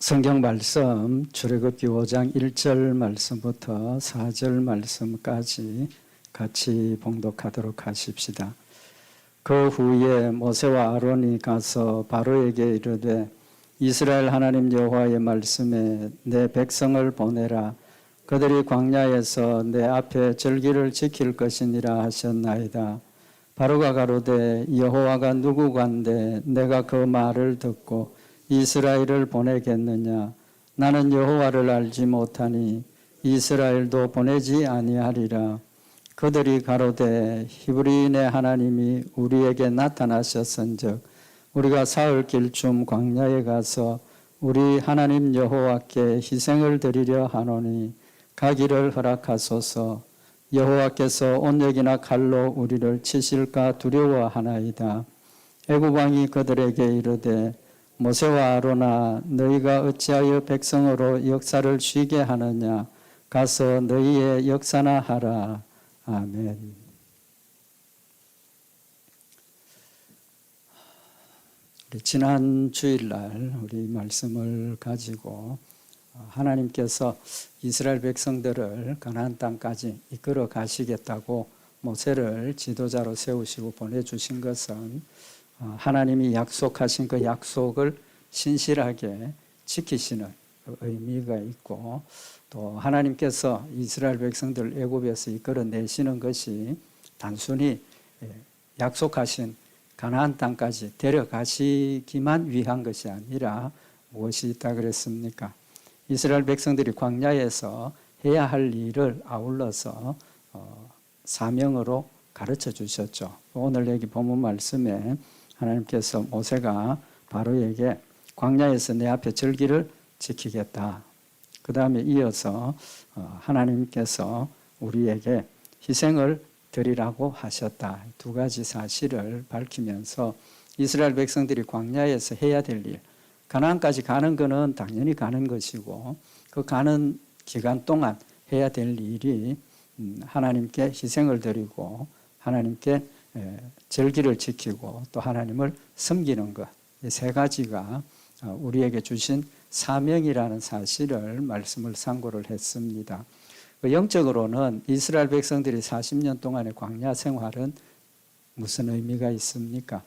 성경 말씀 출애굽기 5장 1절 말씀부터 4절 말씀까지 같이 봉독하도록 하십시다. 그 후에 모세와 아론이 가서 바로에게 이르되 이스라엘 하나님 여호와의 말씀에 내 백성을 보내라. 그들이 광야에서 내 앞에 절기를 지킬 것이니라 하셨나이다. 바로가 가로되 여호와가 누구간데 내가 그 말을 듣고 이스라엘을 보내겠느냐. 나는 여호와를 알지 못하니 이스라엘도 보내지 아니하리라. 그들이 가로되 히브리인의 하나님이 우리에게 나타나셨은즉 우리가 사흘 길쯤 광야에 가서 우리 하나님 여호와께 희생을 드리려 하노니 가기를 허락하소서. 여호와께서 온역이나 칼로 우리를 치실까 두려워하나이다. 애굽 왕이 그들에게 이르되 모세와 아론아 너희가 어찌하여 백성으로 역사를 쉬게 하느냐. 가서 너희의 역사나 하라. 아멘. 지난 주일날 우리 말씀을 가지고 하나님께서 이스라엘 백성들을 가나안 땅까지 이끌어 가시겠다고 모세를 지도자로 세우시고 보내주신 것은 하나님이 약속하신 그 약속을 신실하게 지키시는 의미가 있고, 또 하나님께서 이스라엘 백성들 애굽에서 이끌어내시는 것이 단순히 약속하신 가나안 땅까지 데려가시기만 위한 것이 아니라 무엇이 있다 그랬습니까? 이스라엘 백성들이 광야에서 해야 할 일을 아울러서 사명으로 가르쳐 주셨죠. 오늘 여기 본문 말씀에 하나님께서 모세가 바로에게 광야에서 내 앞에 절기를 지키겠다. 그 다음에 이어서 하나님께서 우리에게 희생을 드리라고 하셨다. 두 가지 사실을 밝히면서 이스라엘 백성들이 광야에서 해야 될 일, 가나안까지 가는 것은 당연히 가는 것이고 그 가는 기간 동안 해야 될 일이 하나님께 희생을 드리고 하나님께 절기를 지키고 또 하나님을 섬기는 것, 이 세 가지가 우리에게 주신 사명이라는 사실을 말씀을 상고를 했습니다. 영적으로는 이스라엘 백성들이 40년 동안의 광야 생활은 무슨 의미가 있습니까?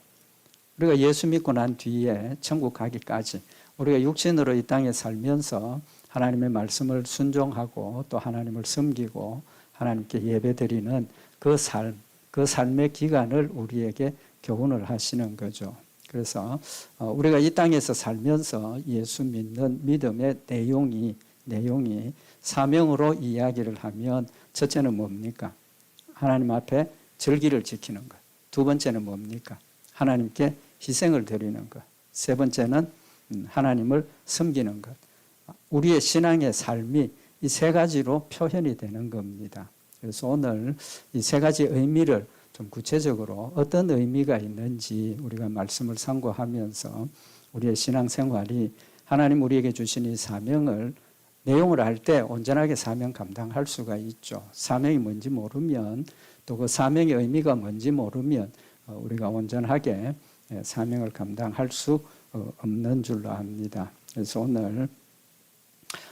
우리가 예수 믿고 난 뒤에 천국 가기까지 우리가 육신으로 이 땅에 살면서 하나님의 말씀을 순종하고 또 하나님을 섬기고 하나님께 예배드리는 그 삶, 그 삶의 기간을 우리에게 교훈을 하시는 거죠. 그래서 우리가 이 땅에서 살면서 예수 믿는 믿음의 내용이 사명으로 이야기를 하면 첫째는 뭡니까? 하나님 앞에 절기를 지키는 것. 두 번째는 뭡니까? 하나님께 희생을 드리는 것. 세 번째는 하나님을 섬기는 것. 우리의 신앙의 삶이 이 세 가지로 표현이 되는 겁니다. 그래서 오늘 이 세 가지 의미를 좀 구체적으로 어떤 의미가 있는지 우리가 말씀을 상고하면서 우리의 신앙생활이 하나님 우리에게 주신 이 사명을 내용을 알 때 온전하게 사명 감당할 수가 있죠. 사명이 뭔지 모르면 또 그 사명의 의미가 뭔지 모르면 우리가 온전하게 사명을 감당할 수 없는 줄로 압니다. 그래서 오늘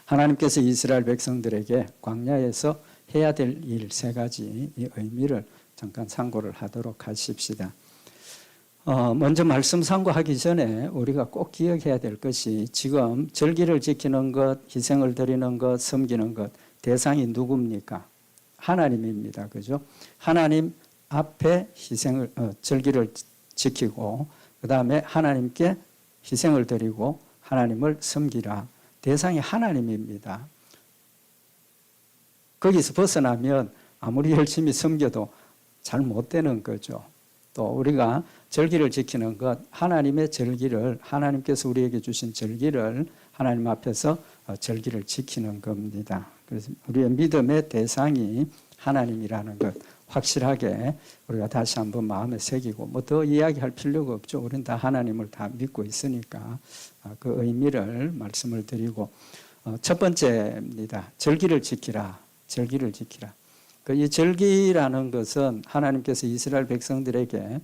하나님께서 이스라엘 백성들에게 광야에서 해야 될 일 세 가지 이 의미를 잠깐 상고를 하도록 하십시다. 먼저 말씀 상고하기 전에 우리가 꼭 기억해야 될 것이 지금 절기를 지키는 것, 희생을 드리는 것, 섬기는 것 대상이 누굽니까? 하나님입니다. 그죠? 하나님 앞에 절기를 지키고 그 다음에 하나님께 희생을 드리고 하나님을 섬기라. 대상이 하나님입니다. 거기서 벗어나면 아무리 열심히 섬겨도 잘 못 되는 거죠. 또 우리가 절기를 지키는 것, 하나님의 절기를, 하나님께서 우리에게 주신 절기를 하나님 앞에서 절기를 지키는 겁니다. 그래서 우리의 믿음의 대상이 하나님이라는 것 확실하게 우리가 다시 한번 마음에 새기고 뭐 더 이야기할 필요가 없죠. 우리는 다 하나님을 다 믿고 있으니까 그 의미를 말씀을 드리고 첫 번째입니다. 절기를 지키라. 절기를 지키라. 이 절기라는 것은 하나님께서 이스라엘 백성들에게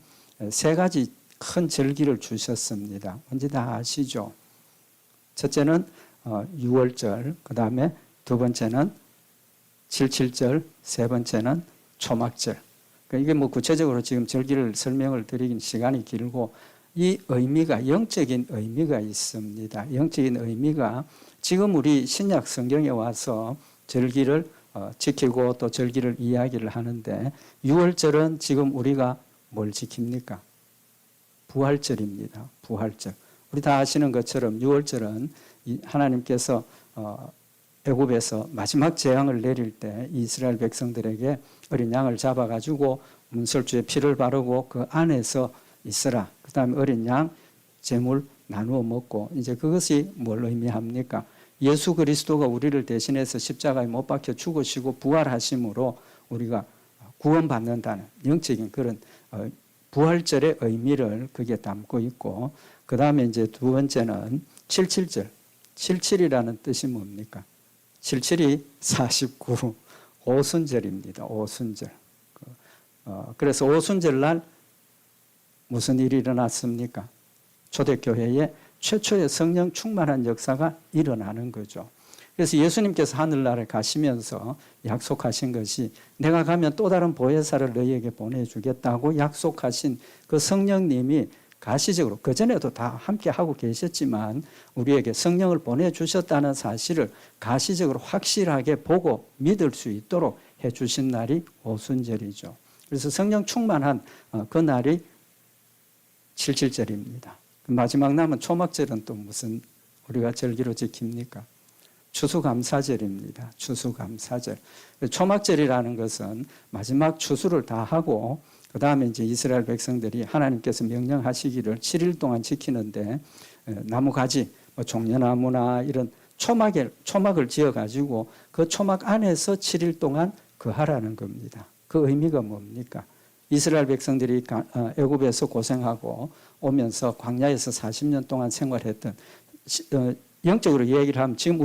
세 가지 큰 절기를 주셨습니다. 뭔지 다 아시죠? 첫째는 유월절, 그 다음에 두 번째는 77절, 세 번째는 초막절. 그러니까 이게 뭐 구체적으로 지금 절기를 설명을 드리긴 시간이 길고 이 의미가 영적인 의미가 있습니다. 영적인 의미가 지금 우리 신약 성경에 와서 절기를 지키고 또 절기를 이야기를 하는데 유월절은 지금 우리가 뭘 지킵니까? 부활절입니다. 부활절. 우리 다 아시는 것처럼 유월절은 하나님께서 애굽에서 마지막 재앙을 내릴 때 이스라엘 백성들에게 어린 양을 잡아가지고 문설주에 피를 바르고 그 안에서 있으라. 그 다음에 어린 양 제물 나누어 먹고 이제 그것이 뭘 의미합니까? 예수 그리스도가 우리를 대신해서 십자가에 못 박혀 죽으시고 부활하심으로 우리가 구원받는다는 영적인 그런 부활절의 의미를 거기에 담고 있고 그 다음에 이제 두 번째는 77절. 77이라는 뜻이 뭡니까? 77이 49 오순절입니다. 오순절. 그래서 오순절 날 무슨 일이 일어났습니까? 초대교회에 최초의 성령 충만한 역사가 일어나는 거죠. 그래서 예수님께서 하늘나라에 가시면서 약속하신 것이 내가 가면 또 다른 보혜사를 너희에게 보내주겠다고 약속하신 그 성령님이 가시적으로 그전에도 다 함께 하고 계셨지만 우리에게 성령을 보내주셨다는 사실을 가시적으로 확실하게 보고 믿을 수 있도록 해주신 날이 오순절이죠. 그래서 성령 충만한 그 날이 77절입니다. 마지막 남은 초막절은 또 무슨 우리가 절기로 지킵니까? 추수감사절입니다. 추수감사절. 초막절이라는 것은 마지막 추수를 다 하고 그 다음에 이제 이스라엘 백성들이 하나님께서 명령하시기를 7일 동안 지키는데 나무가지, 종려나무나 이런 초막을 지어가지고 그 초막 안에서 7일 동안 거하라는 겁니다. 그 의미가 뭡니까? 이스라엘 백성들이 애굽에서 고생하고 오면서 광야에서 40년 동안 생활했던 영적으로 얘기를 하면 지금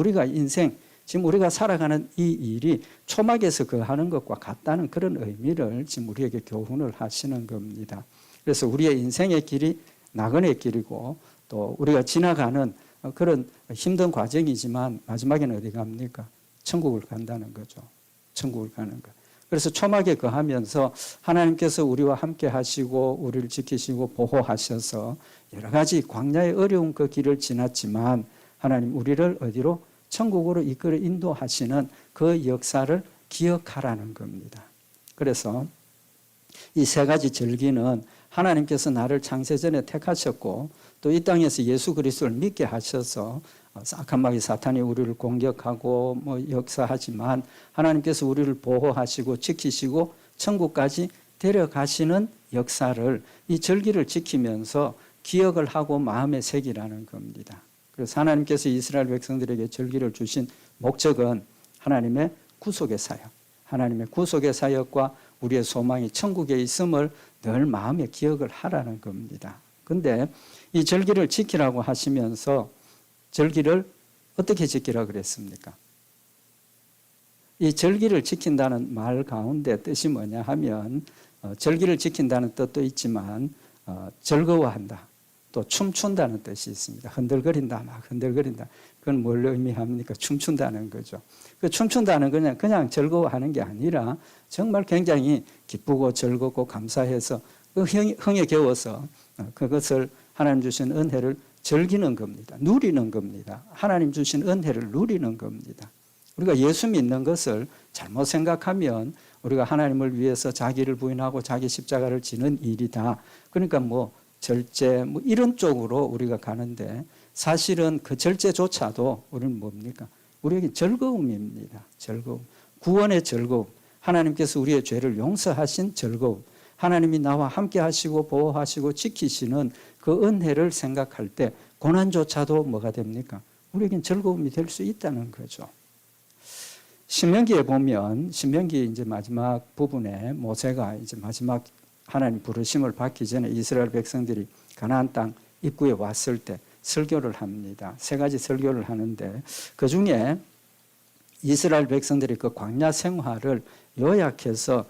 우리가 살아가는 이 일이 초막에서 거하는 것과 같다는 그런 의미를 지금 우리에게 교훈을 하시는 겁니다. 그래서 우리의 인생의 길이 나그네의 길이고 또 우리가 지나가는 그런 힘든 과정이지만 마지막에는 어디 갑니까? 천국을 간다는 거죠. 천국을 가는 것. 그래서 초막에 거하면서 하나님께서 우리와 함께 하시고 우리를 지키시고 보호하셔서 여러 가지 광야의 어려운 그 길을 지났지만 하나님 우리를 어디로? 천국으로 이끌어 인도하시는 그 역사를 기억하라는 겁니다. 그래서 이 세 가지 절기는 하나님께서 나를 창세전에 택하셨고 또 이 땅에서 예수 그리스도를 믿게 하셔서 악한 마귀 사탄이 우리를 공격하고 역사하지만 하나님께서 우리를 보호하시고 지키시고 천국까지 데려가시는 역사를 이 절기를 지키면서 기억을 하고 마음에 새기라는 겁니다. 그래서 하나님께서 이스라엘 백성들에게 절기를 주신 목적은 하나님의 구속의 사역, 하나님의 구속의 사역과 우리의 소망이 천국에 있음을 늘 마음에 기억을 하라는 겁니다. 그런데 이 절기를 지키라고 하시면서 절기를 어떻게 지키라고 그랬습니까? 이 절기를 지킨다는 말 가운데 뜻이 뭐냐 하면 절기를 지킨다는 뜻도 있지만 즐거워한다. 또 춤춘다는 뜻이 있습니다. 흔들거린다, 막 흔들거린다. 그건 뭘 의미합니까? 춤춘다는 거죠. 그 춤춘다는 건 그냥 즐거워하는 게 아니라 정말 굉장히 기쁘고 즐겁고 감사해서 그 흥에 겨워서 그것을 하나님 주신 은혜를 즐기는 겁니다. 누리는 겁니다. 하나님 주신 은혜를 누리는 겁니다. 우리가 예수 믿는 것을 잘못 생각하면 우리가 하나님을 위해서 자기를 부인하고 자기 십자가를 지는 일이다. 그러니까 절제 이런 쪽으로 우리가 가는데 사실은 그 절제조차도 우리는 뭡니까? 우리에게 즐거움입니다. 즐거움. 구원의 즐거움. 하나님께서 우리의 죄를 용서하신 즐거움. 하나님이 나와 함께 하시고 보호하시고 지키시는 그 은혜를 생각할 때 고난조차도 뭐가 됩니까? 우리에겐 즐거움이 될 수 있다는 거죠. 신명기에 보면 신명기 이제 마지막 부분에 모세가 이제 마지막 하나님 부르심을 받기 전에 이스라엘 백성들이 가나안 땅 입구에 왔을 때 설교를 합니다. 세 가지 설교를 하는데 그중에 이스라엘 백성들이 그 광야 생활을 요약해서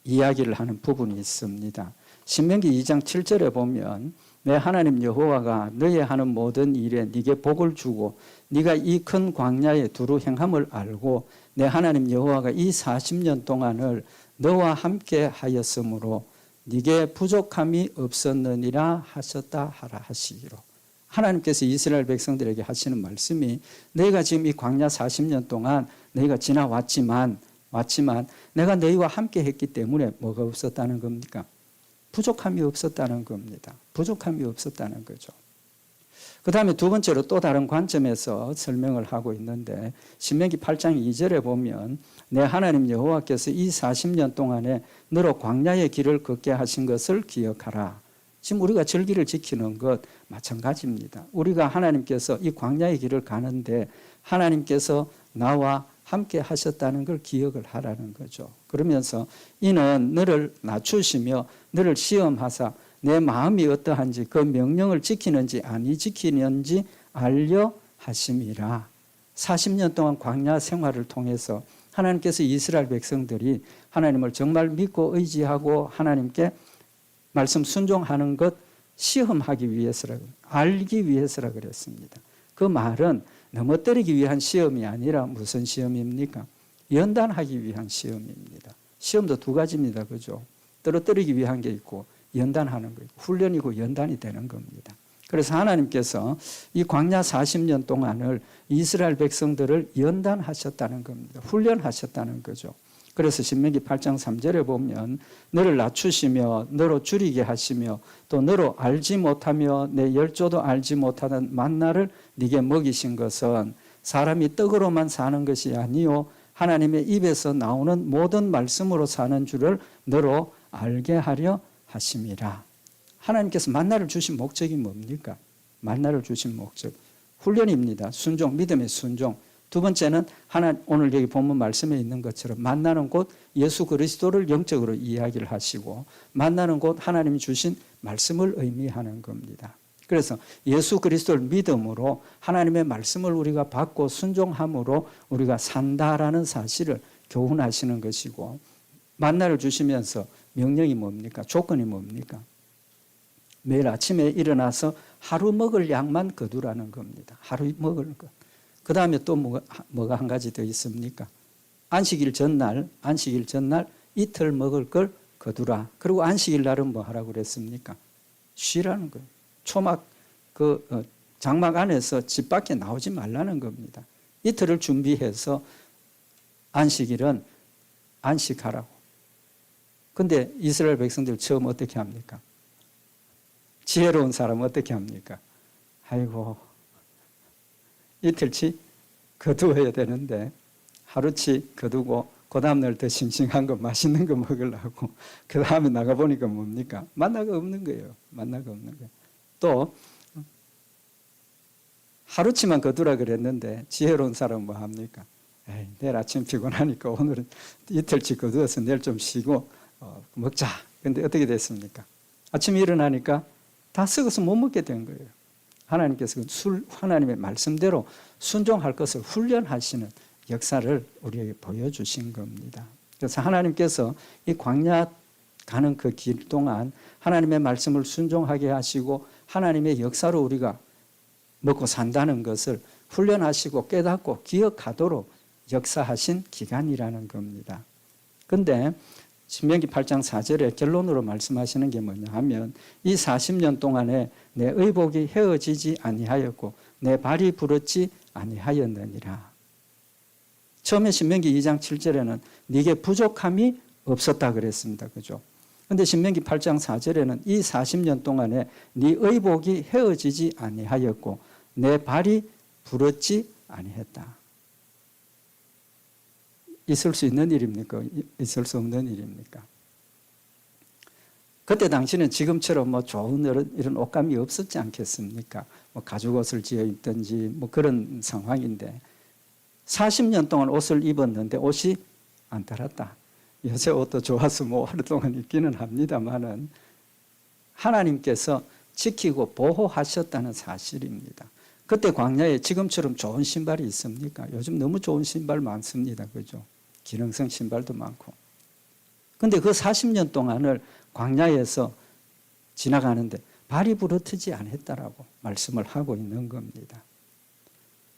이야기를 하는 부분이 있습니다. 신명기 2장 7절에 보면 내 하나님 여호와가 너의 하는 모든 일에 네게 복을 주고 네가 이 큰 광야에 두루 행함을 알고 내 하나님 여호와가 이 40년 동안을 너와 함께 하였으므로 네게 부족함이 없었느니라 하셨다 하라 하시기로. 하나님께서 이스라엘 백성들에게 하시는 말씀이 너희가 지금 이 광야 40년 동안 너희가 지나왔지만 내가 너희와 함께 했기 때문에 뭐가 없었다는 겁니까? 부족함이 없었다는 겁니다. 부족함이 없었다는 거죠. 그 다음에 두 번째로 또 다른 관점에서 설명을 하고 있는데 신명기 8장 2절에 보면 내 하나님 여호와께서 이 40년 동안에 너로 광야의 길을 걷게 하신 것을 기억하라. 지금 우리가 절기를 지키는 것 마찬가지입니다. 우리가 하나님께서 이 광야의 길을 가는데 하나님께서 나와 함께 하셨다는 걸 기억을 하라는 거죠. 그러면서 이는 너를 낮추시며 너를 시험하사 내 마음이 어떠한지 그 명령을 지키는지 아니 지키는지 알려 하심이라. 40년 동안 광야 생활을 통해서 하나님께서 이스라엘 백성들이 하나님을 정말 믿고 의지하고 하나님께 말씀 순종하는 것 시험하기 위해서라, 알기 위해서라 그랬습니다. 그 말은 넘어뜨리기 위한 시험이 아니라 무슨 시험입니까? 연단하기 위한 시험입니다. 시험도 두 가지입니다. 그죠? 떨어뜨리기 위한 게 있고 연단하는 거 있고 훈련이고 연단이 되는 겁니다. 그래서 하나님께서 이 광야 40년 동안을 이스라엘 백성들을 연단하셨다는 겁니다. 훈련하셨다는 거죠. 그래서 신명기 8장 3절에 보면 너를 낮추시며 너로 줄이게 하시며 또 너로 알지 못하며 내 열조도 알지 못하는 만나를 네게 먹이신 것은 사람이 떡으로만 사는 것이 아니요 하나님의 입에서 나오는 모든 말씀으로 사는 줄을 너로 알게 하려 하심이라. 하나님께서 만나를 주신 목적이 뭡니까? 만나를 주신 목적 훈련입니다. 순종, 믿음의 순종. 두 번째는 오늘 여기 본문 말씀에 있는 것처럼 만나는 곳 예수 그리스도를 영적으로 이야기를 하시고 만나는 곳 하나님이 주신 말씀을 의미하는 겁니다. 그래서 예수 그리스도를 믿음으로 하나님의 말씀을 우리가 받고 순종함으로 우리가 산다라는 사실을 교훈하시는 것이고 만나를 주시면서 명령이 뭡니까? 조건이 뭡니까? 매일 아침에 일어나서 하루 먹을 양만 거두라는 겁니다. 하루 먹을 것. 그 다음에 또 뭐가 한 가지 더 있습니까? 안식일 전날 이틀 먹을 걸 거두라. 그리고 안식일 날은 뭐 하라고 그랬습니까? 쉬라는 거예요. 초막 장막 안에서 집 밖에 나오지 말라는 겁니다. 이틀을 준비해서 안식일은 안식하라고. 근데 이스라엘 백성들 처음 어떻게 합니까? 지혜로운 사람은 어떻게 합니까? 아이고 이틀치 거두어야 되는데 하루치 거두고 그 다음날 더 싱싱한 거 맛있는 거 먹으려고 그 다음에 나가보니까 뭡니까? 만나가 없는 거예요. 만나가 없는 거예요. 또 하루치만 거두라 그랬는데 지혜로운 사람은 뭐 합니까? 에이, 내일 아침 피곤하니까 오늘은 이틀치 거두어서 내일 좀 쉬고 먹자. 근데 어떻게 됐습니까? 아침에 일어나니까 다 썩어서 못 먹게 된 거예요. 하나님께서 하나님의 말씀대로 순종할 것을 훈련하시는 역사를 우리에게 보여주신 겁니다. 그래서 하나님께서 이 광야 가는 그 길 동안 하나님의 말씀을 순종하게 하시고 하나님의 역사로 우리가 먹고 산다는 것을 훈련하시고 깨닫고 기억하도록 역사하신 기간이라는 겁니다. 그런데 신명기 8장 4절에 결론으로 말씀하시는 게 뭐냐 하면 이 40년 동안에 내 의복이 헤어지지 아니하였고 내 발이 부렀지 아니하였느니라. 처음에 신명기 2장 7절에는 네게 부족함이 없었다 그랬습니다. 그죠? 그런데 신명기 8장 4절에는 이 40년 동안에 네 의복이 헤어지지 아니하였고 내 발이 부렀지 아니했다. 있을 수 있는 일입니까? 있을 수 없는 일입니까? 그때 당시는 지금처럼 뭐 좋은 이런 옷감이 없었지 않겠습니까? 뭐 가죽 옷을 지어 입든지 뭐 그런 상황인데 40년 동안 옷을 입었는데 옷이 안 달았다. 요새 옷도 좋아서 뭐 하루 동안 입기는 합니다만은 하나님께서 지키고 보호하셨다는 사실입니다. 그때 광야에 지금처럼 좋은 신발이 있습니까? 요즘 너무 좋은 신발 많습니다. 그죠? 기능성 신발도 많고. 근데 그 40년 동안을 광야에서 지나가는데 발이 부러뜨지 않았다라고 말씀을 하고 있는 겁니다.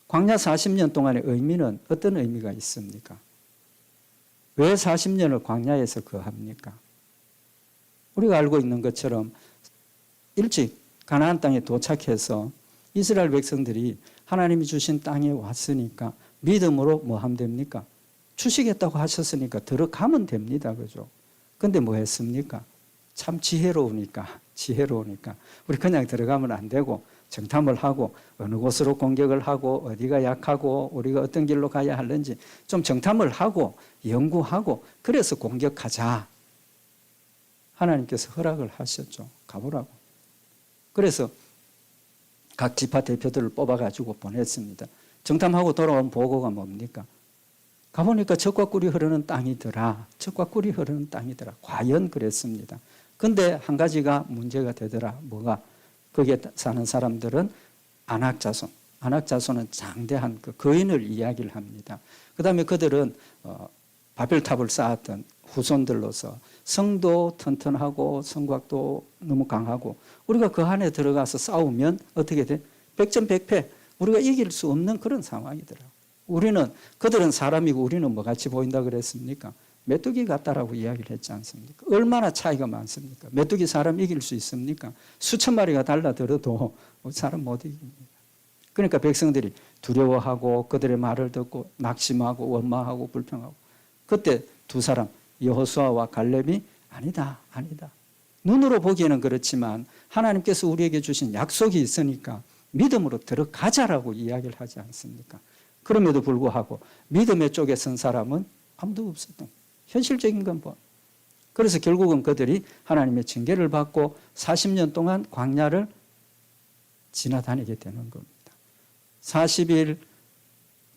광야 40년 동안의 의미는 어떤 의미가 있습니까? 왜 40년을 광야에서 거합니까? 우리가 알고 있는 것처럼 일찍 가나안 땅에 도착해서 이스라엘 백성들이 하나님이 주신 땅에 왔으니까 믿음으로 뭐 하면 됩니까? 주시겠다고 하셨으니까 들어가면 됩니다. 그죠? 근데 뭐 했습니까? 참 지혜로우니까 우리 그냥 들어가면 안 되고 정탐을 하고 어느 곳으로 공격을 하고 어디가 약하고 우리가 어떤 길로 가야 하는지 좀 정탐을 하고 연구하고 그래서 공격하자. 하나님께서 허락을 하셨죠. 가보라고. 그래서 각 지파 대표들을 뽑아가지고 보냈습니다. 정탐하고 돌아온 보고가 뭡니까? 가보니까 젖과 꿀이 흐르는 땅이더라. 젖과 꿀이 흐르는 땅이더라. 과연 그랬습니다. 근데 한 가지가 문제가 되더라. 뭐가? 거기에 사는 사람들은 안악자손. 안악자손은 장대한 그 거인을 이야기를 합니다. 그 다음에 그들은 바벨탑을 쌓았던 후손들로서 성도 튼튼하고 성곽도 너무 강하고 우리가 그 안에 들어가서 싸우면 어떻게 돼? 백전백패. 우리가 이길 수 없는 그런 상황이더라고요. 그들은 사람이고 우리는 뭐 같이 보인다 그랬습니까? 메뚜기 같다라고 이야기를 했지 않습니까? 얼마나 차이가 많습니까? 메뚜기 사람 이길 수 있습니까? 수천 마리가 달라들어도 사람 못 이깁니다. 그러니까 백성들이 두려워하고 그들의 말을 듣고 낙심하고 원망하고 불평하고 그때 두 사람 여호수아와 갈렙이 아니다. 눈으로 보기에는 그렇지만 하나님께서 우리에게 주신 약속이 있으니까 믿음으로 들어가자라고 이야기를 하지 않습니까? 그럼에도 불구하고 믿음의 쪽에 선 사람은 아무도 없었던 현실적인 건 뭐. 그래서 결국은 그들이 하나님의 징계를 받고 40년 동안 광야를 지나다니게 되는 겁니다. 40일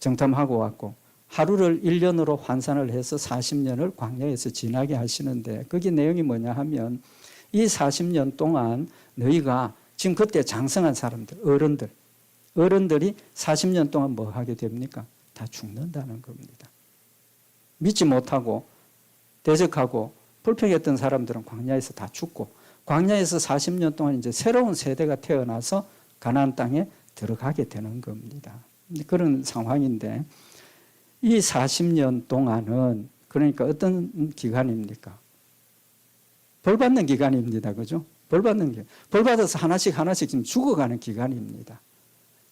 정탐하고 왔고 하루를 1년으로 환산을 해서 40년을 광야에서 지나게 하시는데 거기 내용이 뭐냐 하면 이 40년 동안 너희가 지금 그때 장성한 사람들, 어른들이 40년 동안 뭐 하게 됩니까? 다 죽는다는 겁니다. 믿지 못하고 대적하고 불평했던 사람들은 광야에서 다 죽고 광야에서 40년 동안 이제 새로운 세대가 태어나서 가나안 땅에 들어가게 되는 겁니다. 그런 상황인데 이 40년 동안은 그러니까 어떤 기간입니까? 벌 받는 기간입니다. 그죠? 벌 받는 기간. 벌 받아서 하나씩 지금 죽어가는 기간입니다.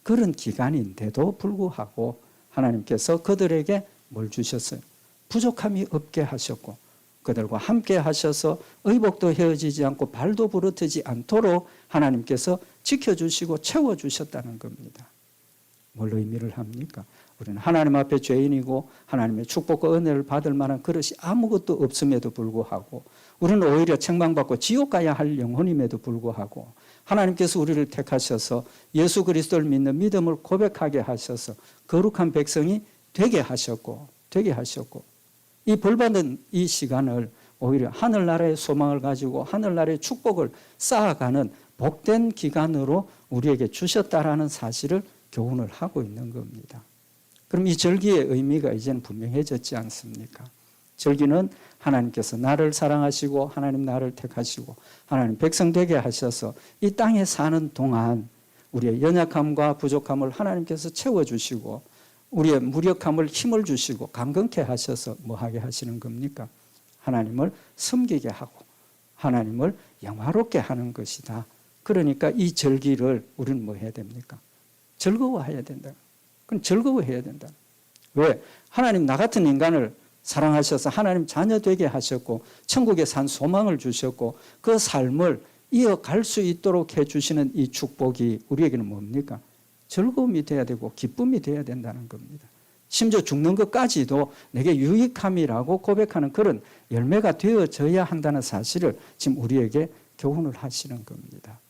그런 기간인데도 불구하고 하나님께서 그들에게 뭘 주셨어요? 부족함이 없게 하셨고 그들과 함께 하셔서 의복도 헤어지지 않고 발도 부러뜨지 않도록 하나님께서 지켜주시고 채워주셨다는 겁니다. 뭘 의미를 합니까? 우리는 하나님 앞에 죄인이고 하나님의 축복과 은혜를 받을 만한 그릇이 아무것도 없음에도 불구하고 우리는 오히려 책망받고 지옥 가야 할 영혼임에도 불구하고 하나님께서 우리를 택하셔서 예수 그리스도를 믿는 믿음을 고백하게 하셔서 거룩한 백성이 되게 하셨고 이 벌받는 이 시간을 오히려 하늘나라의 소망을 가지고 하늘나라의 축복을 쌓아가는 복된 기간으로 우리에게 주셨다라는 사실을 교훈을 하고 있는 겁니다. 그럼 이 절기의 의미가 이제는 분명해졌지 않습니까? 절기는 하나님께서 나를 사랑하시고 하나님 나를 택하시고 하나님 백성 되게 하셔서 이 땅에 사는 동안 우리의 연약함과 부족함을 하나님께서 채워주시고 우리의 무력함을 힘을 주시고 강건케 하셔서 뭐 하게 하시는 겁니까? 하나님을 섬기게 하고 하나님을 영화롭게 하는 것이다. 그러니까 이 절기를 우리는 뭐 해야 됩니까? 즐거워해야 된다. 그럼 즐거워해야 된다. 왜? 하나님 나 같은 인간을 사랑하셔서 하나님 자녀 되게 하셨고 천국에 산 소망을 주셨고 그 삶을 이어갈 수 있도록 해주시는 이 축복이 우리에게는 뭡니까? 즐거움이 돼야 되고 기쁨이 돼야 된다는 겁니다. 심지어 죽는 것까지도 내게 유익함이라고 고백하는 그런 열매가 되어져야 한다는 사실을 지금 우리에게 교훈을 하시는 겁니다.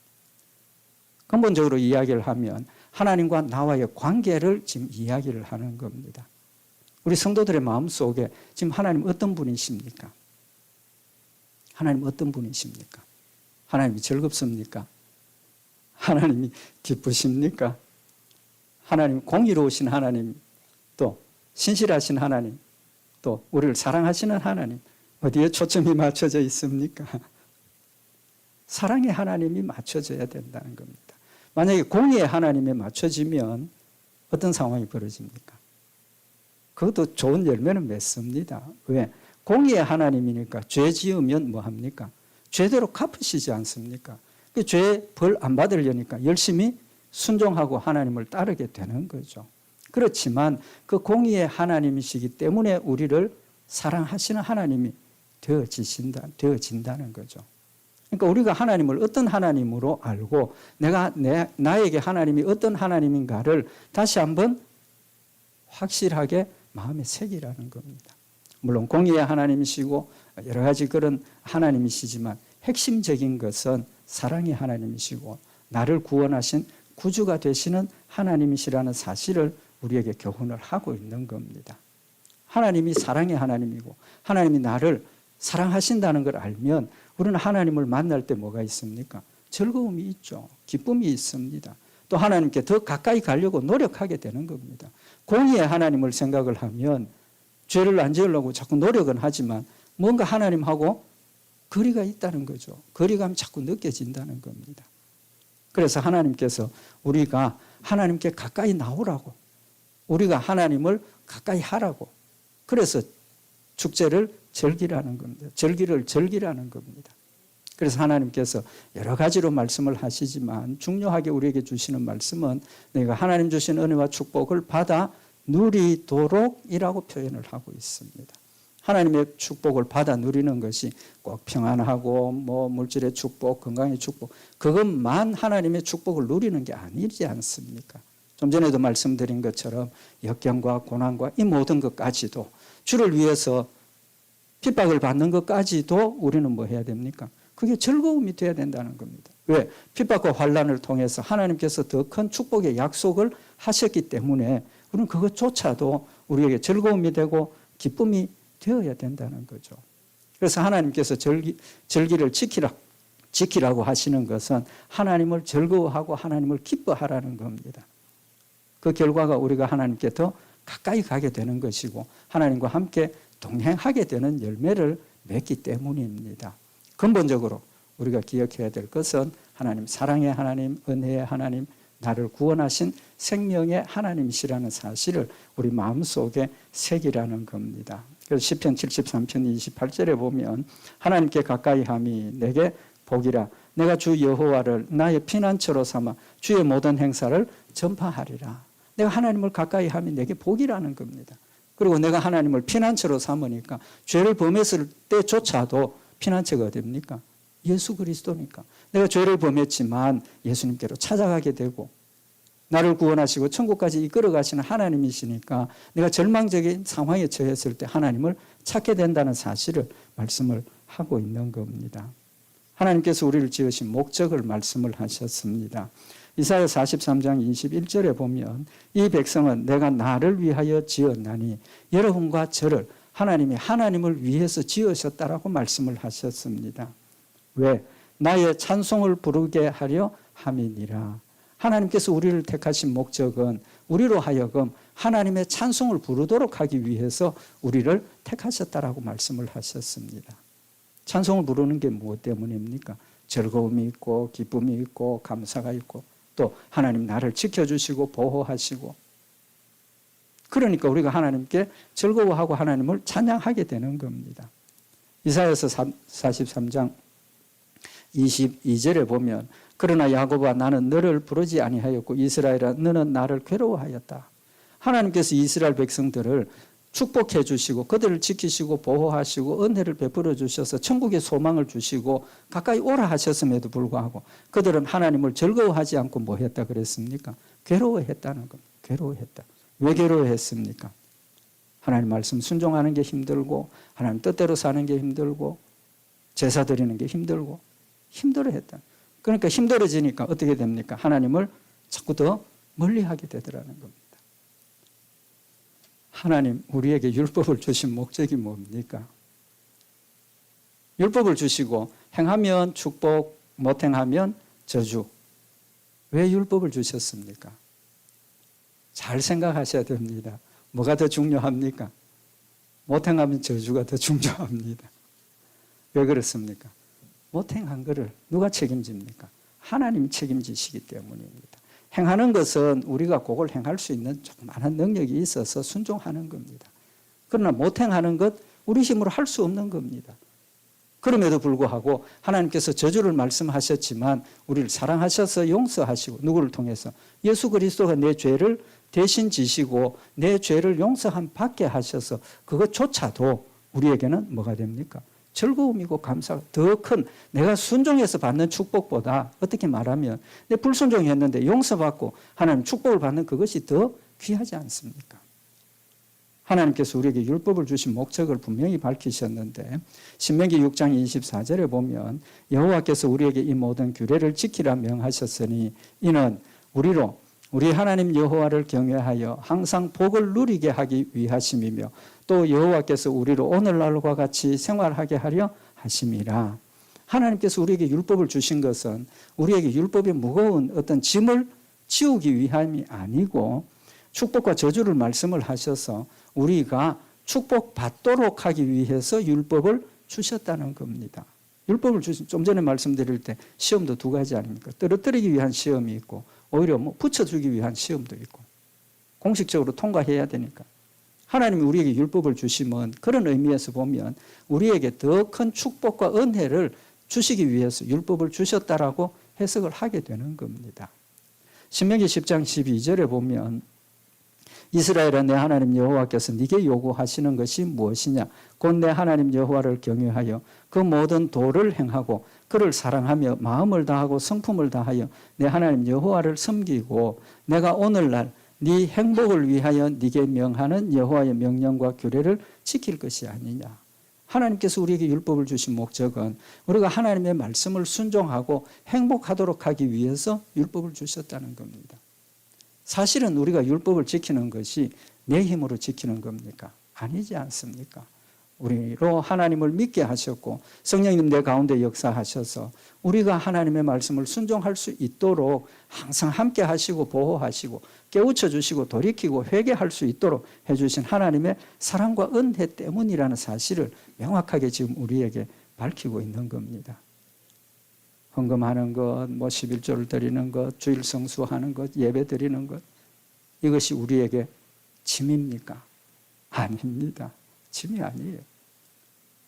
근본적으로 이야기를 하면 하나님과 나와의 관계를 지금 이야기를 하는 겁니다. 우리 성도들의 마음속에 지금 하나님 어떤 분이십니까? 하나님 어떤 분이십니까? 하나님이 즐겁습니까? 하나님이 기쁘십니까? 하나님 공의로우신 하나님, 또 신실하신 하나님, 또 우리를 사랑하시는 하나님, 어디에 초점이 맞춰져 있습니까? 사랑의 하나님이 맞춰져야 된다는 겁니다. 만약에 공의의 하나님에 맞춰지면 어떤 상황이 벌어집니까? 그것도 좋은 열매는 맺습니다. 왜? 공의의 하나님이니까 죄 지으면 뭐 합니까? 죄대로 갚으시지 않습니까? 그 죄 벌 안 받으려니까 열심히 순종하고 하나님을 따르게 되는 거죠. 그렇지만 그 공의의 하나님이시기 때문에 우리를 사랑하시는 하나님이 되어진다는 거죠. 그러니까 우리가 하나님을 어떤 하나님으로 알고 나에게 하나님이 어떤 하나님인가를 다시 한번 확실하게 마음에 새기라는 겁니다. 물론 공의의 하나님이시고 여러 가지 그런 하나님이시지만 핵심적인 것은 사랑의 하나님이시고 나를 구원하신 구주가 되시는 하나님이시라는 사실을 우리에게 교훈을 하고 있는 겁니다. 하나님이 사랑의 하나님이고 하나님이 나를 사랑하신다는 걸 알면 우리는 하나님을 만날 때 뭐가 있습니까? 즐거움이 있죠. 기쁨이 있습니다. 또 하나님께 더 가까이 가려고 노력하게 되는 겁니다. 공의의 하나님을 생각을 하면 죄를 안 지으려고 자꾸 노력은 하지만 뭔가 하나님하고 거리가 있다는 거죠. 거리감이 자꾸 느껴진다는 겁니다. 그래서 하나님께서 우리가 하나님께 가까이 나오라고, 우리가 하나님을 가까이 하라고, 그래서 축제를 즐기라는 겁니다. 즐기라는 겁니다. 그래서 하나님께서 여러 가지로 말씀을 하시지만 중요하게 우리에게 주시는 말씀은 내가 하나님 주신 은혜와 축복을 받아 누리도록이라고 표현을 하고 있습니다. 하나님의 축복을 받아 누리는 것이 꼭 평안하고 물질의 축복, 건강의 축복, 그것만 하나님의 축복을 누리는 게 아니지 않습니까? 좀 전에도 말씀드린 것처럼 역경과 고난과 이 모든 것까지도 주를 위해서 핍박을 받는 것까지도 우리는 뭐 해야 됩니까? 그게 즐거움이 돼야 된다는 겁니다. 왜? 핍박과 환난을 통해서 하나님께서 더 큰 축복의 약속을 하셨기 때문에 우리는 그것조차도 우리에게 즐거움이 되고 기쁨이 되어야 된다는 거죠. 그래서 하나님께서 절기를 지키라고 하시는 것은 하나님을 즐거워하고 하나님을 기뻐하라는 겁니다. 그 결과가 우리가 하나님께 더 가까이 가게 되는 것이고 하나님과 함께 동행하게 되는 열매를 맺기 때문입니다. 근본적으로 우리가 기억해야 될 것은 하나님, 사랑의 하나님, 은혜의 하나님, 나를 구원하신 생명의 하나님이시라는 사실을 우리 마음속에 새기라는 겁니다. 그래서 시편 73편 28절에 보면 하나님께 가까이 함이 내게 복이라, 내가 주 여호와를 나의 피난처로 삼아 주의 모든 행사를 전파하리라. 내가 하나님을 가까이 함이 내게 복이라는 겁니다. 그리고 내가 하나님을 피난처로 삼으니까 죄를 범했을 때조차도 피난처가 어디입니까? 예수 그리스도니까. 내가 죄를 범했지만 예수님께로 찾아가게 되고 나를 구원하시고 천국까지 이끌어 가시는 하나님이시니까 내가 절망적인 상황에 처했을 때 하나님을 찾게 된다는 사실을 말씀을 하고 있는 겁니다. 하나님께서 우리를 지으신 목적을 말씀을 하셨습니다. 이사야 43장 21절에 보면 이 백성은 내가 나를 위하여 지었나니 여러분과 저를 하나님이 하나님을 위해서 지으셨다라고 말씀을 하셨습니다. 왜? 나의 찬송을 부르게 하려 함이니라. 하나님께서 우리를 택하신 목적은 우리로 하여금 하나님의 찬송을 부르도록 하기 위해서 우리를 택하셨다라고 말씀을 하셨습니다. 찬송을 부르는 게 무엇 때문입니까? 즐거움이 있고 기쁨이 있고 감사가 있고 또 하나님 나를 지켜주시고 보호하시고 그러니까 우리가 하나님께 즐거워하고 하나님을 찬양하게 되는 겁니다. 이사야서 43장 22절에 보면 그러나 야곱아 나는 너를 부르지 아니하였고 이스라엘아 너는 나를 괴로워하였다. 하나님께서 이스라엘 백성들을 축복해 주시고 그들을 지키시고 보호하시고 은혜를 베풀어 주셔서 천국의 소망을 주시고 가까이 오라 하셨음에도 불구하고 그들은 하나님을 즐거워하지 않고 뭐 했다 그랬습니까? 괴로워했다는 겁니다. 괴로워했다. 왜 괴로워했습니까? 하나님 말씀 순종하는 게 힘들고 하나님 뜻대로 사는 게 힘들고 제사 드리는 게 힘들고 힘들어했다. 그러니까 힘들어지니까 어떻게 됩니까? 하나님을 자꾸 더 멀리하게 되더라는 겁니다. 하나님 우리에게 율법을 주신 목적이 뭡니까? 율법을 주시고 행하면 축복, 못 행하면 저주. 왜 율법을 주셨습니까? 잘 생각하셔야 됩니다. 뭐가 더 중요합니까? 못 행하면 저주가 더 중요합니다. 왜 그렇습니까? 못 행한 것을 누가 책임집니까? 하나님이 책임지시기 때문입니다. 행하는 것은 우리가 그걸 행할 수 있는 조그마한 능력이 있어서 순종하는 겁니다. 그러나 못 행하는 것 우리 힘으로 할 수 없는 겁니다. 그럼에도 불구하고 하나님께서 저주를 말씀하셨지만 우리를 사랑하셔서 용서하시고 누구를 통해서 예수 그리스도가 내 죄를 대신 지시고 내 죄를 용서함 받게 하셔서 그것조차도 우리에게는 뭐가 됩니까? 즐거움이고 감사가 더 큰 내가 순종해서 받는 축복보다 어떻게 말하면 내 불순종했는데 용서받고 하나님 축복을 받는 그것이 더 귀하지 않습니까? 하나님께서 우리에게 율법을 주신 목적을 분명히 밝히셨는데 신명기 6장 24절에 보면 여호와께서 우리에게 이 모든 규례를 지키라 명하셨으니 이는 우리로 우리 하나님 여호와를 경외하여 항상 복을 누리게 하기 위하심이며 또 여호와께서 우리로 오늘날과 같이 생활하게 하려 하심이라. 하나님께서 우리에게 율법을 주신 것은 우리에게 율법의 무거운 어떤 짐을 지우기 위함이 아니고 축복과 저주를 말씀을 하셔서 우리가 축복받도록 하기 위해서 율법을 주셨다는 겁니다. 율법을 좀 전에 말씀드릴 때 시험도 두 가지 아닙니까? 떨어뜨리기 위한 시험이 있고 오히려 붙여주기 위한 시험도 있고 공식적으로 통과해야 되니까. 하나님이 우리에게 율법을 주시면 그런 의미에서 보면 우리에게 더 큰 축복과 은혜를 주시기 위해서 율법을 주셨다라고 해석을 하게 되는 겁니다. 신명기 10장 12절에 보면 이스라엘아 내 하나님 여호와께서 네게 요구하시는 것이 무엇이냐 곧 내 하나님 여호와를 경외하여 그 모든 도를 행하고 그를 사랑하며 마음을 다하고 성품을 다하여 내 하나님 여호와를 섬기고 내가 오늘날 네 행복을 위하여 네게 명하는 여호와의 명령과 규례를 지킬 것이 아니냐. 하나님께서 우리에게 율법을 주신 목적은 우리가 하나님의 말씀을 순종하고 행복하도록 하기 위해서 율법을 주셨다는 겁니다. 사실은 우리가 율법을 지키는 것이 내 힘으로 지키는 겁니까? 아니지 않습니까? 우리로 하나님을 믿게 하셨고 성령님 내 가운데 역사하셔서 우리가 하나님의 말씀을 순종할 수 있도록 항상 함께 하시고 보호하시고 깨우쳐 주시고 돌이키고 회개할 수 있도록 해주신 하나님의 사랑과 은혜 때문이라는 사실을 명확하게 지금 우리에게 밝히고 있는 겁니다. 헌금하는 것, 11조를 드리는 것, 주일 성수하는 것, 예배 드리는 것 이것이 우리에게 짐입니까? 아닙니다. 짐이 아니에요.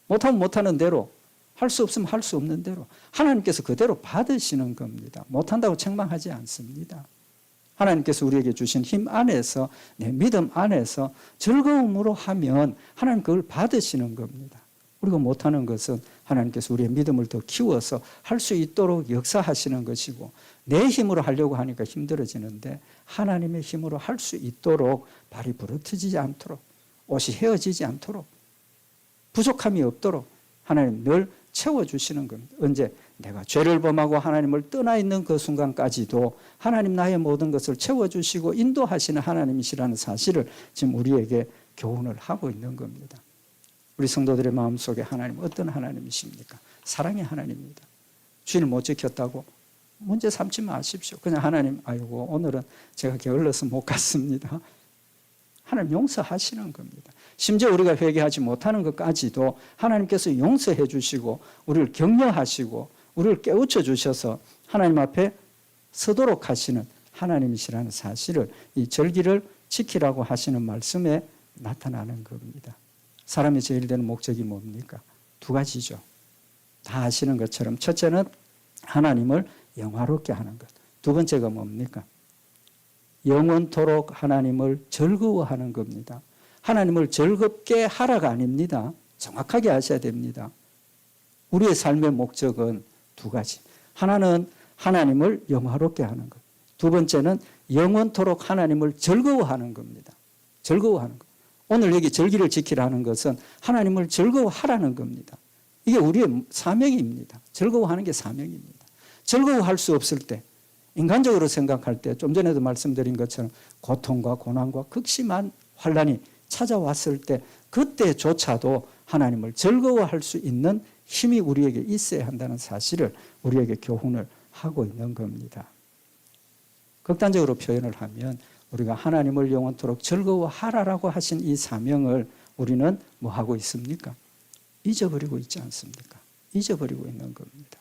못하면 못하는 대로 할 수 없으면 할 수 없는 대로 하나님께서 그대로 받으시는 겁니다. 못한다고 책망하지 않습니다. 하나님께서 우리에게 주신 힘 안에서 내 믿음 안에서 즐거움으로 하면 하나님 그걸 받으시는 겁니다. 우리가 못하는 것은 하나님께서 우리의 믿음을 더 키워서 할 수 있도록 역사하시는 것이고 내 힘으로 하려고 하니까 힘들어지는데 하나님의 힘으로 할 수 있도록 발이 부러뜨지지 않도록 옷이 헤어지지 않도록 부족함이 없도록 하나님 늘 채워주시는 겁니다. 언제? 내가 죄를 범하고 하나님을 떠나 있는 그 순간까지도 하나님 나의 모든 것을 채워주시고 인도하시는 하나님이시라는 사실을 지금 우리에게 교훈을 하고 있는 겁니다. 우리 성도들의 마음속에 하나님 어떤 하나님이십니까? 사랑의 하나님입니다. 주일 못 지켰다고 문제 삼지 마십시오. 그냥 하나님 아이고 오늘은 제가 게을러서 못 갔습니다. 하나님 용서하시는 겁니다. 심지어 우리가 회개하지 못하는 것까지도 하나님께서 용서해 주시고 우리를 격려하시고 우리를 깨우쳐 주셔서 하나님 앞에 서도록 하시는 하나님이시라는 사실을 이 절기를 지키라고 하시는 말씀에 나타나는 겁니다. 사람이 제일 되는 목적이 뭡니까? 두 가지죠. 다 아시는 것처럼 첫째는 하나님을 영화롭게 하는 것. 두 번째가 뭡니까? 영원토록 하나님을 즐거워하는 겁니다. 하나님을 즐겁게 하라가 아닙니다. 정확하게 아셔야 됩니다. 우리의 삶의 목적은 두 가지. 하나는 하나님을 영화롭게 하는 것. 두 번째는 영원토록 하나님을 즐거워하는 겁니다. 즐거워하는 것. 오늘 여기 절기를 지키라는 것은 하나님을 즐거워하라는 겁니다. 이게 우리의 사명입니다. 즐거워하는 게 사명입니다. 즐거워할 수 없을 때 인간적으로 생각할 때 좀 전에도 말씀드린 것처럼 고통과 고난과 극심한 환난이 찾아왔을 때 그때조차도 하나님을 즐거워할 수 있는 힘이 우리에게 있어야 한다는 사실을 우리에게 교훈을 하고 있는 겁니다. 극단적으로 표현을 하면 우리가 하나님을 영원토록 즐거워하라라고 하신 이 사명을 우리는 뭐 하고 있습니까? 잊어버리고 있지 않습니까? 잊어버리고 있는 겁니다.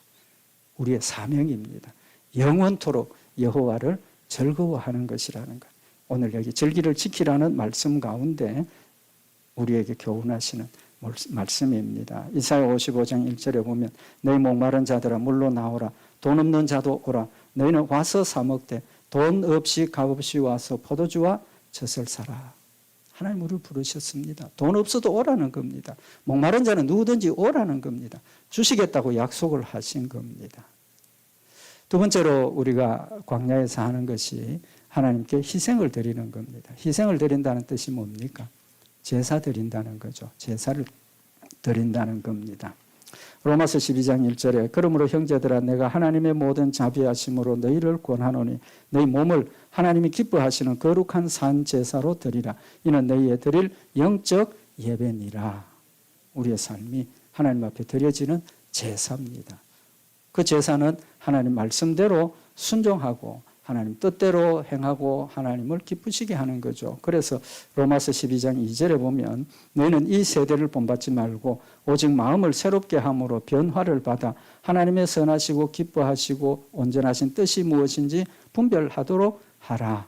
우리의 사명입니다. 영원토록 여호와를 즐거워하는 것이라는 것. 오늘 여기 절기를 지키라는 말씀 가운데 우리에게 교훈하시는 말씀입니다. 이사야 55장 1절에 보면 너희 목마른 자들아 물로 나오라. 돈 없는 자도 오라. 너희는 와서 사 먹되 돈 없이 값없이 와서 포도주와 젖을 사라. 하나님 우리를 부르셨습니다. 돈 없어도 오라는 겁니다. 목마른 자는 누구든지 오라는 겁니다. 주시겠다고 약속을 하신 겁니다. 두 번째로 우리가 광야에서 하는 것이 하나님께 희생을 드리는 겁니다. 희생을 드린다는 뜻이 뭡니까? 제사 드린다는 거죠. 제사를 드린다는 겁니다. 로마서 12장 1절에 그러므로 형제들아 내가 하나님의 모든 자비하심으로 너희를 권하노니 너희 몸을 하나님이 기뻐하시는 거룩한 산 제사로 드리라. 이는 너희의 드릴 영적 예배니라. 우리의 삶이 하나님 앞에 드려지는 제사입니다. 그 제사는 하나님 말씀대로 순종하고 하나님 뜻대로 행하고 하나님을 기쁘시게 하는 거죠. 그래서 로마서 12장 2절에 보면 너희는 이 세대를 본받지 말고 오직 마음을 새롭게 함으로 변화를 받아 하나님의 선하시고 기뻐하시고 온전하신 뜻이 무엇인지 분별하도록 하라.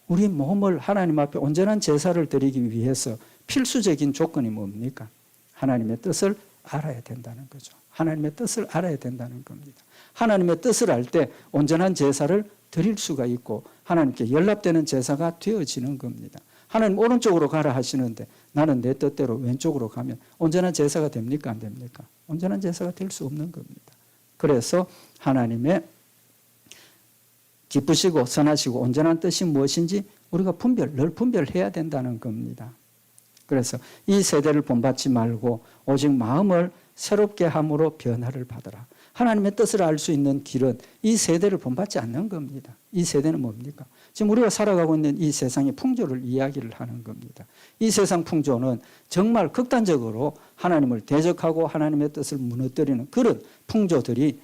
우리 몸을 하나님 앞에 온전한 제사를 드리기 위해서 필수적인 조건이 뭡니까? 하나님의 뜻을 알아야 된다는 거죠. 하나님의 뜻을 알아야 된다는 겁니다. 하나님의 뜻을 알 때 온전한 제사를 드릴 수가 있고 하나님께 연락되는 제사가 되어지는 겁니다. 하나님 오른쪽으로 가라 하시는데 나는 내 뜻대로 왼쪽으로 가면 온전한 제사가 됩니까? 안 됩니까? 온전한 제사가 될 수 없는 겁니다. 그래서 하나님의 기쁘시고 선하시고 온전한 뜻이 무엇인지 우리가 늘 분별해야 된다는 겁니다. 그래서 이 세대를 본받지 말고 오직 마음을 새롭게 함으로 변화를 받으라. 하나님의 뜻을 알 수 있는 길은 이 세대를 본받지 않는 겁니다. 이 세대는 뭡니까? 지금 우리가 살아가고 있는 이 세상의 풍조를 이야기를 하는 겁니다. 이 세상 풍조는 정말 극단적으로 하나님을 대적하고 하나님의 뜻을 무너뜨리는 그런 풍조들이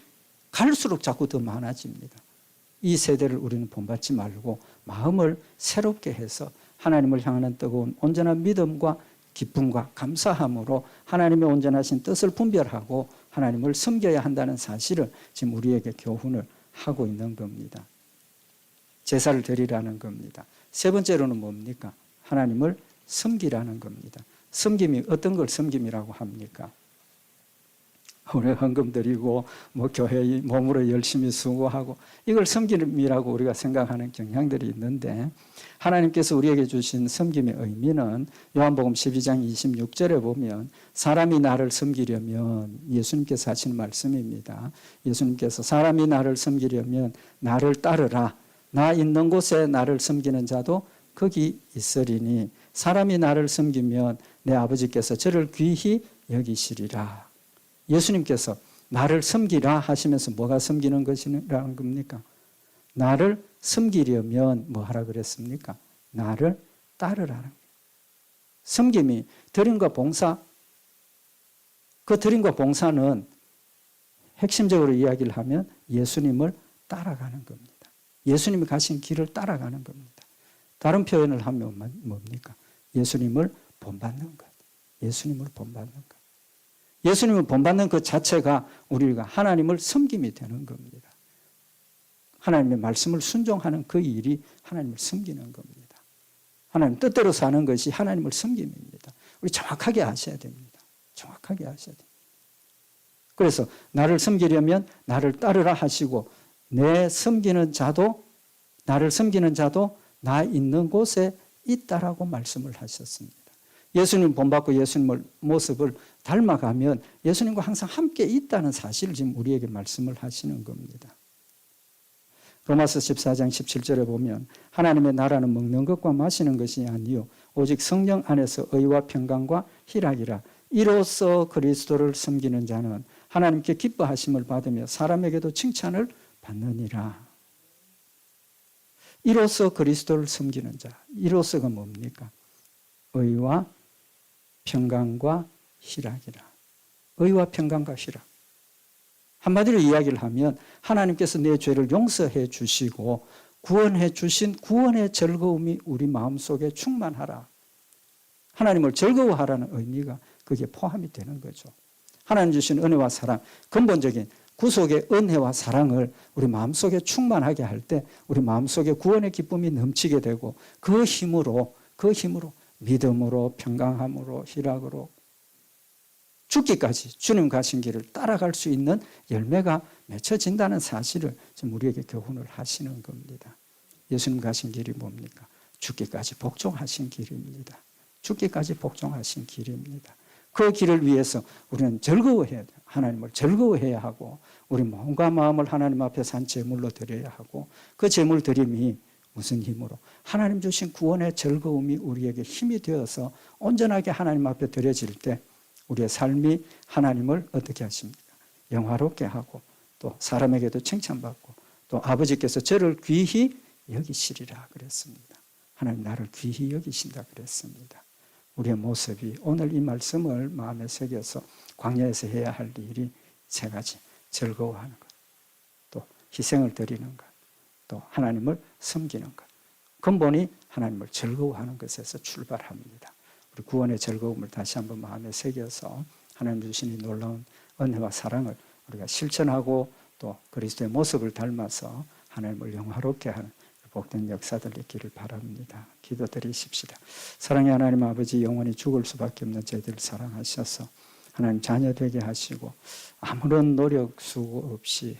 갈수록 자꾸 더 많아집니다. 이 세대를 우리는 본받지 말고 마음을 새롭게 해서 하나님을 향하는 뜨거운 온전한 믿음과 기쁨과 감사함으로 하나님의 온전하신 뜻을 분별하고 하나님을 섬겨야 한다는 사실을 지금 우리에게 교훈을 하고 있는 겁니다. 제사를 드리라는 겁니다. 세 번째로는 뭡니까? 하나님을 섬기라는 겁니다. 섬김이 어떤 걸 섬김이라고 합니까? 우리 헌금 드리고 교회에 몸으로 열심히 수고하고 이걸 섬김이라고 우리가 생각하는 경향들이 있는데 하나님께서 우리에게 주신 섬김의 의미는 요한복음 12장 26절에 보면 사람이 나를 섬기려면 예수님께서 하신 말씀입니다. 예수님께서 사람이 나를 섬기려면 나를 따르라. 나 있는 곳에 나를 섬기는 자도 거기 있으리니 사람이 나를 섬기면 내 아버지께서 저를 귀히 여기시리라. 예수님께서 나를 섬기라 하시면서 뭐가 섬기는 것이라는 겁니까? 나를 섬기려면 뭐 하라 그랬습니까? 나를 따르라는 거예요. 섬김이 드림과 봉사, 그 드림과 봉사는 핵심적으로 이야기를 하면 예수님을 따라가는 겁니다. 예수님이 가신 길을 따라가는 겁니다. 다른 표현을 하면 뭡니까? 예수님을 본받는 것. 예수님을 본받는 것. 예수님을 본받는 그 자체가 우리가 하나님을 섬김이 되는 겁니다. 하나님의 말씀을 순종하는 그 일이 하나님을 섬기는 겁니다. 하나님 뜻대로 사는 것이 하나님을 섬김입니다. 우리 정확하게 아셔야 됩니다. 정확하게 아셔야 됩니다. 그래서 나를 섬기려면 나를 따르라 하시고 나를 섬기는 자도 나 있는 곳에 있다라고 말씀을 하셨습니다. 예수님 본받고 예수님의 모습을 닮아가면 예수님과 항상 함께 있다는 사실을 지금 우리에게 말씀을 하시는 겁니다. 로마서 14장 17절에 보면 하나님의 나라는 먹는 것과 마시는 것이 아니요 오직 성령 안에서 의와 평강과 희락이라. 이로써 그리스도를 섬기는 자는 하나님께 기뻐하심을 받으며 사람에게도 칭찬을 받느니라. 이로써 그리스도를 섬기는 자. 이로써가 뭡니까? 의와 평강과 희락이라. 의와 평강과 희락. 한마디로 이야기를 하면 하나님께서 내 죄를 용서해 주시고 구원해 주신 구원의 즐거움이 우리 마음속에 충만하라. 하나님을 즐거워하라는 의미가 그게 포함이 되는 거죠. 하나님 주신 은혜와 사랑, 근본적인 구속의 은혜와 사랑을 우리 마음속에 충만하게 할 때 우리 마음속에 구원의 기쁨이 넘치게 되고 그 힘으로 믿음으로 평강함으로 희락으로 죽기까지 주님 가신 길을 따라갈 수 있는 열매가 맺혀진다는 사실을 지금 우리에게 교훈을 하시는 겁니다. 예수님 가신 길이 뭡니까? 죽기까지 복종하신 길입니다. 죽기까지 복종하신 길입니다. 그 길을 위해서 우리는 즐거워해야 돼요. 하나님을 즐거워해야 하고 우리 몸과 마음을 하나님 앞에 산 제물로 드려야 하고 그 제물 드림이 무슨 힘으로? 하나님 주신 구원의 즐거움이 우리에게 힘이 되어서 온전하게 하나님 앞에 드려질 때 우리의 삶이 하나님을 어떻게 하십니까? 영화롭게 하고 또 사람에게도 칭찬받고 또 아버지께서 저를 귀히 여기시리라 그랬습니다. 하나님 나를 귀히 여기신다 그랬습니다. 우리의 모습이 오늘 이 말씀을 마음에 새겨서 광야에서 해야 할 일이 세 가지. 즐거워하는 것, 또 희생을 드리는 것, 또 하나님을 섬기는 것. 근본이 하나님을 즐거워하는 것에서 출발합니다. 우리 구원의 즐거움을 다시 한번 마음에 새겨서 하나님 주신 이 놀라운 은혜와 사랑을 우리가 실천하고 또 그리스도의 모습을 닮아서 하나님을 영화롭게 하는 복된 역사들 있기를 바랍니다. 기도드리십시다. 사랑의 하나님 아버지, 영원히 죽을 수밖에 없는 저희들을 사랑하셔서 하나님 자녀 되게 하시고 아무런 노력 수고 없이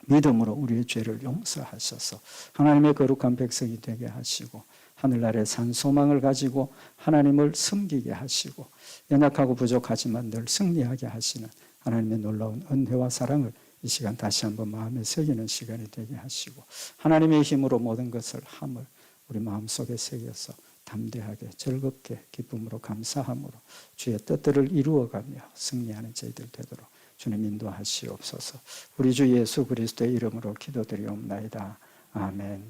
믿음으로 우리의 죄를 용서하셔서 하나님의 거룩한 백성이 되게 하시고 하늘나라의 산 소망을 가지고 하나님을 섬기게 하시고 연약하고 부족하지만 늘 승리하게 하시는 하나님의 놀라운 은혜와 사랑을 이 시간 다시 한번 마음에 새기는 시간이 되게 하시고 하나님의 힘으로 모든 것을 함을 우리 마음속에 새겨서 담대하게 즐겁게 기쁨으로 감사함으로 주의 뜻들을 이루어가며 승리하는 저희들 되도록 주님 인도하시옵소서. 우리 주 예수 그리스도의 이름으로 기도드리옵나이다. 아멘.